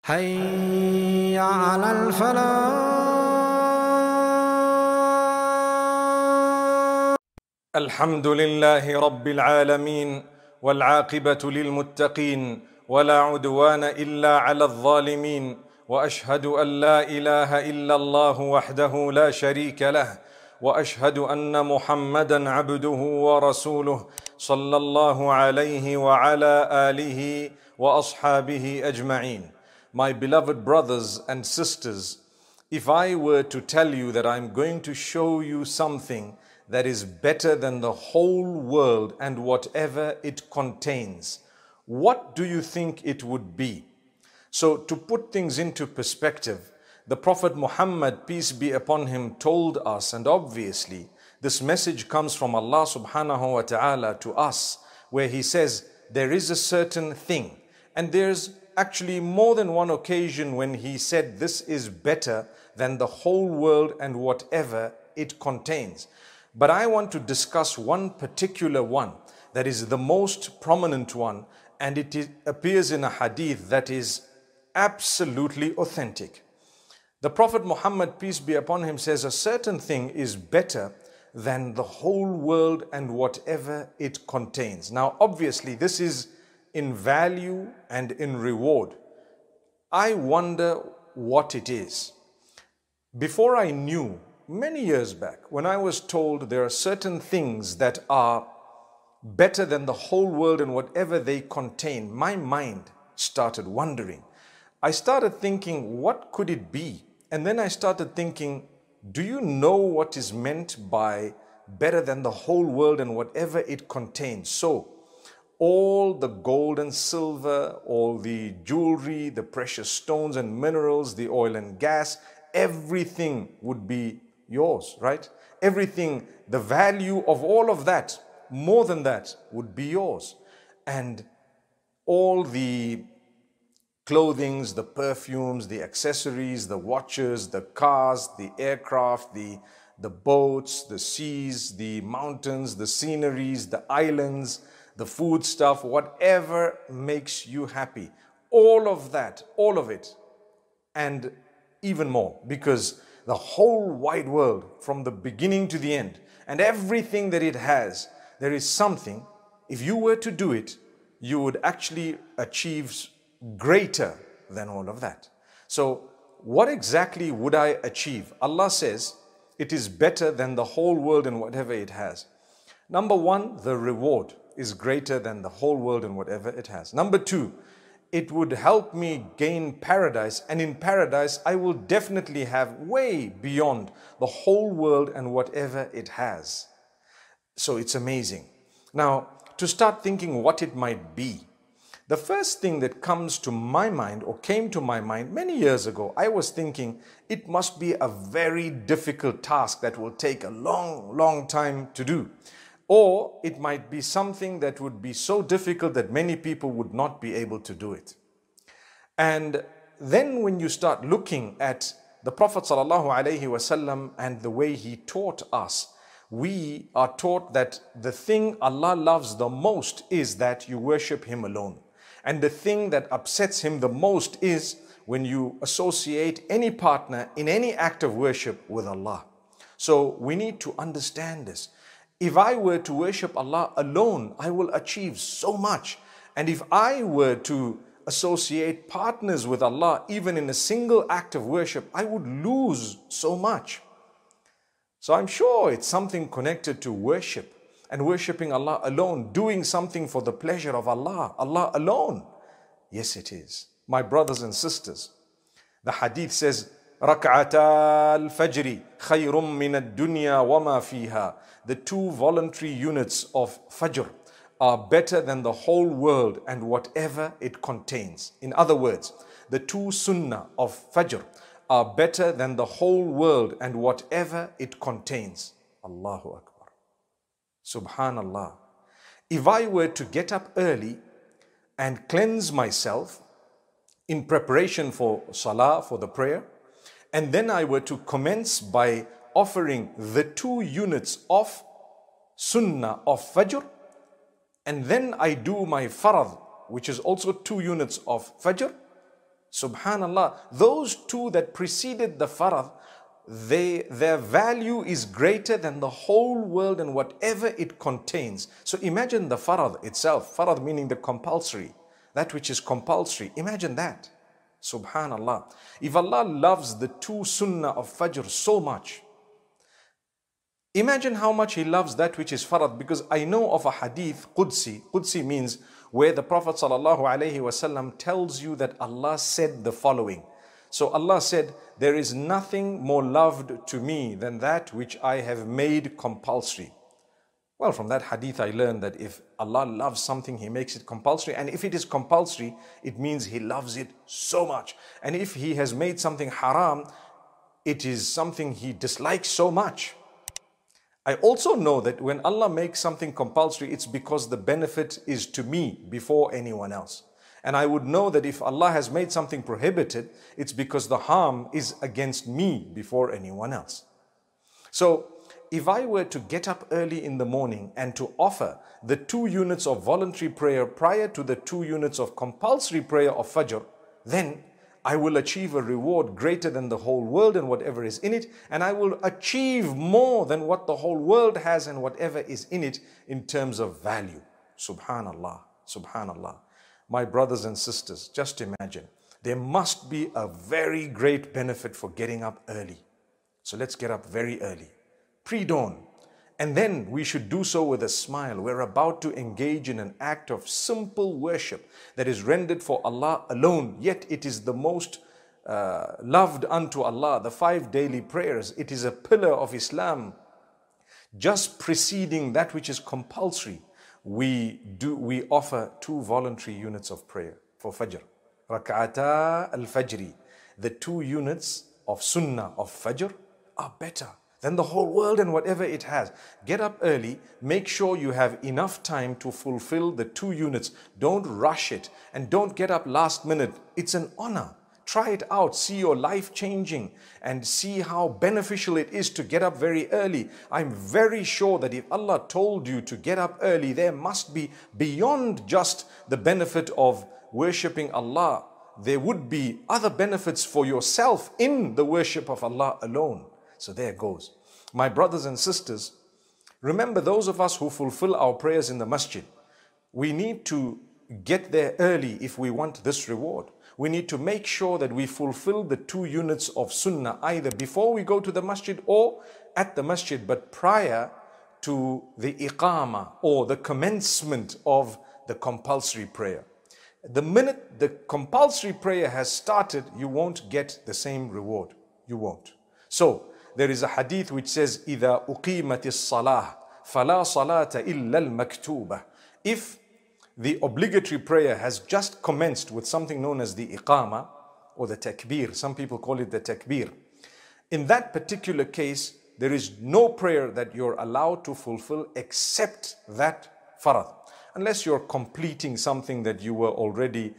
حي على الفلاح. الحمد لله رب العالمين والعاقبة للمتقين ولا عدوان إلا على الظالمين وأشهد أن لا إله إلا الله وحده لا شريك له وأشهد أن محمدا عبده ورسوله صلى الله عليه وعلى آله وأصحابه أجمعين. My beloved brothers and sisters, if I were to tell you that I'm going to show you something that is better than the whole world and whatever it contains, what do you think it would be? So to put things into perspective, the Prophet Muhammad, peace be upon him, told us, and obviously this message comes from Allah subhanahu wa ta'ala to us, where he says there is a certain thing, and there's actually more than one occasion when he said this is better than the whole world and whatever it contains. But I want to discuss one particular one that is the most prominent one, and it appears in a hadith that is absolutely authentic. The Prophet Muhammad, peace be upon him, says a certain thing is better than the whole world and whatever it contains. Now obviously this is in value and in reward. I wonder what it is. Before I knew, many years back, when I was told there are certain things that are better than the whole world and whatever they contain, my mind started wondering. I started thinking, what could it be? And then I started thinking, do you know what is meant by better than the whole world and whatever it contains? So, all the gold and silver, all the jewelry, the precious stones and minerals, the oil and gas, everything would be yours, right? Everything, the value of all of that, more than that, would be yours. And all the clothings, the perfumes, the accessories, the watches, the cars, the aircraft, the boats, the seas, the mountains, the sceneries, the islands, the food stuff, whatever makes you happy. All of that, all of it, and even more, because the whole wide world, from the beginning to the end, and everything that it has, there is something, if you were to do it, you would actually achieve greater than all of that. So what exactly would I achieve? Allah says it is better than the whole world and whatever it has. Number one, the reward is greater than the whole world and whatever it has. Number two, it would help me gain paradise, and in paradise I will definitely have way beyond the whole world and whatever it has. So it's amazing. Now, to start thinking what it might be, the first thing that comes to my mind, or came to my mind many years ago, I was thinking it must be a very difficult task that will take a long time to do. Or it might be something that would be so difficult that many people would not be able to do it. And then when you start looking at the Prophet ﷺ and the way he taught us, we are taught that the thing Allah loves the most is that you worship Him alone. And the thing that upsets Him the most is when you associate any partner in any act of worship with Allah. So we need to understand this. If I were to worship Allah alone, I will achieve so much. And if I were to associate partners with Allah, even in a single act of worship, I would lose so much. So I'm sure it's something connected to worship and worshiping Allah alone, doing something for the pleasure of Allah, Allah alone. Yes, it is. My brothers and sisters, the hadith says, رَكْعَتَا الْفَجْرِ خَيْرٌ مِّنَ الدُّنْيَا وَمَا فِيهَا. The two voluntary units of Fajr are better than the whole world and whatever it contains. In other words, the two Sunnah of Fajr are better than the whole world and whatever it contains. Allahu Akbar. Subhanallah. If I were to get up early and cleanse myself in preparation for Salah, for the prayer, and then I were to commence by offering the two units of Sunnah of Fajr, and then I do my Farad, which is also 2 units of Fajr, Subhanallah, those two that preceded the farad, their value is greater than the whole world and whatever it contains. So imagine the farad itself, farad meaning the compulsory, that which is compulsory. Imagine that. Subhanallah. If Allah loves the two sunnah of Fajr so much, imagine how much He loves that which is farad, because I know of a hadith, Qudsi. Qudsi means where the Prophet ﷺ tells you that Allah said the following. So Allah said, there is nothing more loved to me than that which I have made compulsory. Well, from that hadith I learned that if Allah loves something, He makes it compulsory. And if it is compulsory, it means He loves it so much. And if He has made something haram, it is something He dislikes so much. I also know that when Allah makes something compulsory, it's because the benefit is to me before anyone else. And I would know that if Allah has made something prohibited, it's because the harm is against me before anyone else. So if I were to get up early in the morning and to offer the 2 units of voluntary prayer prior to the 2 units of compulsory prayer of Fajr, then I will achieve a reward greater than the whole world and whatever is in it, and I will achieve more than what the whole world has and whatever is in it in terms of value. Subhanallah, subhanallah. My brothers and sisters, just imagine, there must be a very great benefit for getting up early. So let's get up very early, pre-dawn. And then we should do so with a smile. We're about to engage in an act of simple worship that is rendered for Allah alone, yet it is the most loved unto Allah. The 5 daily prayers, it is a pillar of Islam. Just preceding that which is compulsory, we offer 2 voluntary units of prayer for Fajr. Rak'ata al-Fajri. The 2 units of Sunnah of Fajr are better than the whole world and whatever it has. Get up early, make sure you have enough time to fulfill the 2 units. Don't rush it and don't get up last minute. It's an honor. Try it out, see your life changing and see how beneficial it is to get up very early. I'm very sure that if Allah told you to get up early, there must be beyond just the benefit of worshipping Allah. There would be other benefits for yourself in the worship of Allah alone. So there goes. My brothers and sisters, remember those of us who fulfill our prayers in the masjid, we need to get there early if we want this reward. We need to make sure that we fulfill the 2 units of sunnah either before we go to the masjid or at the masjid, but prior to the iqamah or the commencement of the compulsory prayer. The minute the compulsory prayer has started, you won't get the same reward. You won't. So, there is a hadith which says, إِذَا أُقِيمَتِ الصَّلَاةِ فَلَا صَلَاةَ إِلَّا الْمَكْتُوبَةِ. If the obligatory prayer has just commenced with something known as the iqama or the takbir, some people call it the takbir. In that particular case, there is no prayer that you're allowed to fulfill except that farad. Unless you're completing something that you were already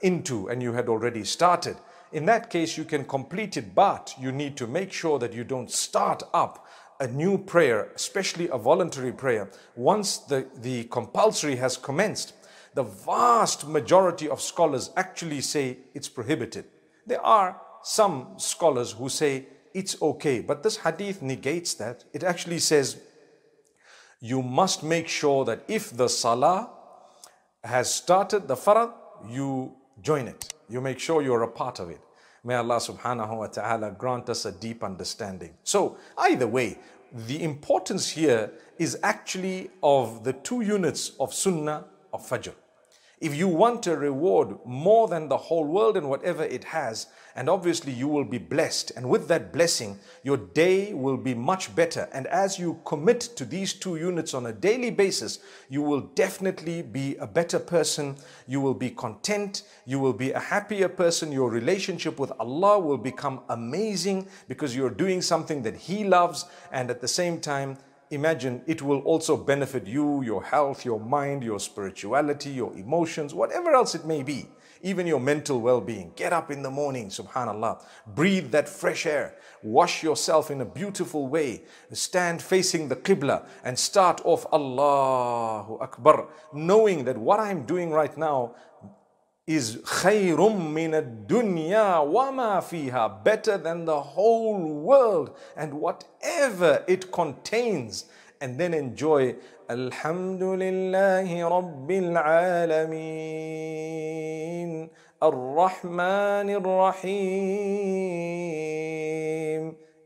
into and you had already started. In that case, you can complete it, but you need to make sure that you don't start up a new prayer, especially a voluntary prayer, once the compulsory has commenced. The vast majority of scholars actually say it's prohibited. There are some scholars who say it's okay, but this hadith negates that. It actually says you must make sure that if the salah has started, the farad, you join it. You make sure you're a part of it. May Allah subhanahu wa ta'ala grant us a deep understanding. So either way, the importance here is actually of the 2 units of sunnah of Fajr. If you want a reward more than the whole world and whatever it has, and obviously you will be blessed, and with that blessing, your day will be much better. And as you commit to these 2 units on a daily basis, you will definitely be a better person. You will be content. You will be a happier person. Your relationship with Allah will become amazing because you're doing something that He loves, and at the same time, imagine it will also benefit you, your health, your mind, your spirituality, your emotions, whatever else it may be, even your mental well-being. Get up in the morning, subhanallah, breathe that fresh air, wash yourself in a beautiful way, stand facing the Qibla and start off Allahu Akbar, knowing that what I'm doing right now is khayrum min ad-dunya wa ma fiha, better than the whole world and whatever it contains. And then enjoy Alhamdulillahi Rabbil Alameen Ar-Rahmanir Rahim.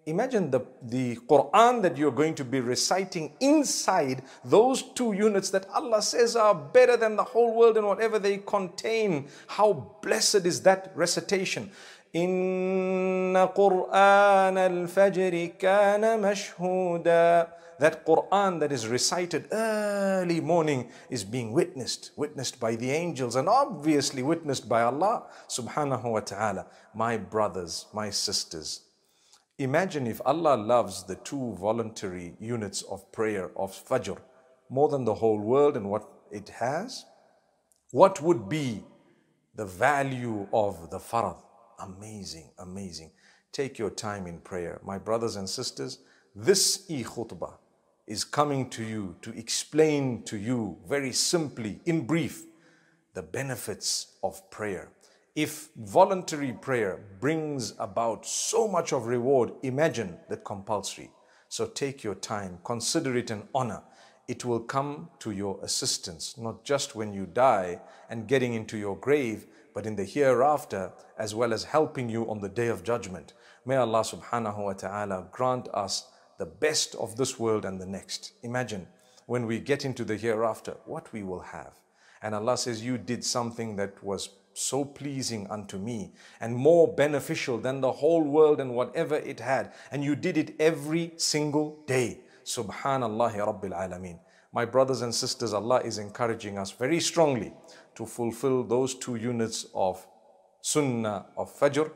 Imagine the Quran that you're going to be reciting inside those two units that Allah says are better than the whole world and whatever they contain. How blessed is that recitation. Inna Qur'an al-Fajr kana mashhuda. That Quran that is recited early morning is being witnessed by the angels and obviously witnessed by Allah subhanahu wa ta'ala. My brothers, my sisters, imagine if Allah loves the two voluntary units of prayer of Fajr more than the whole world and what it has. What would be the value of the Farad? Amazing, amazing. Take your time in prayer. My brothers and sisters, this e-khutbah is coming to you to explain to you very simply, in brief, the benefits of prayer. If voluntary prayer brings about so much of reward, imagine the compulsory. So take your time, consider it an honor. It will come to your assistance, not just when you die and getting into your grave, but in the hereafter, as well as helping you on the day of judgment. May Allah subhanahu wa ta'ala grant us the best of this world and the next. Imagine when we get into the hereafter, what we will have. And Allah says, you did something that was so pleasing unto me and more beneficial than the whole world and whatever it had. And you did it every single day. Subhanallahi Rabbil Alameen. My brothers and sisters, Allah is encouraging us very strongly to fulfill those two units of Sunnah of Fajr.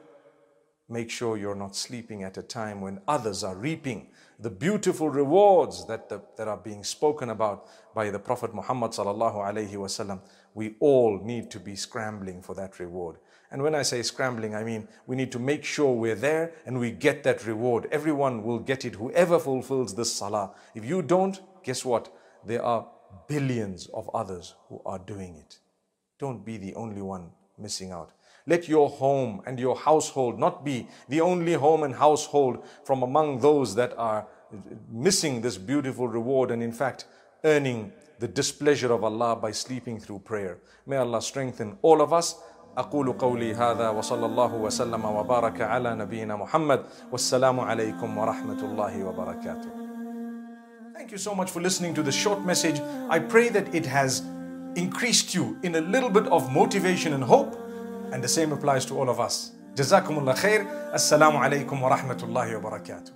Make sure you're not sleeping at a time when others are reaping the beautiful rewards that are being spoken about by the Prophet Muhammad sallallahu alaihi wasallam. We all need to be scrambling for that reward. And when I say scrambling, I mean we need to make sure we're there and we get that reward. Everyone will get it, whoever fulfills this salah. If you don't, guess what? There are billions of others who are doing it. Don't be the only one missing out. Let your home and your household not be the only home and household from among those that are missing this beautiful reward and in fact earning the displeasure of Allah by sleeping through prayer. May Allah strengthen all of us. أقول قولي هذا وصلى الله وسلم وبارك على نبينا محمد والسلام عليكم ورحمة الله وبركاته. Thank you so much for listening to this short message. I pray that it has increased you in a little bit of motivation and hope. And the same applies to all of us. Jazakumullah khair. Assalamu alaikum wa rahmatullahi wa barakatuh.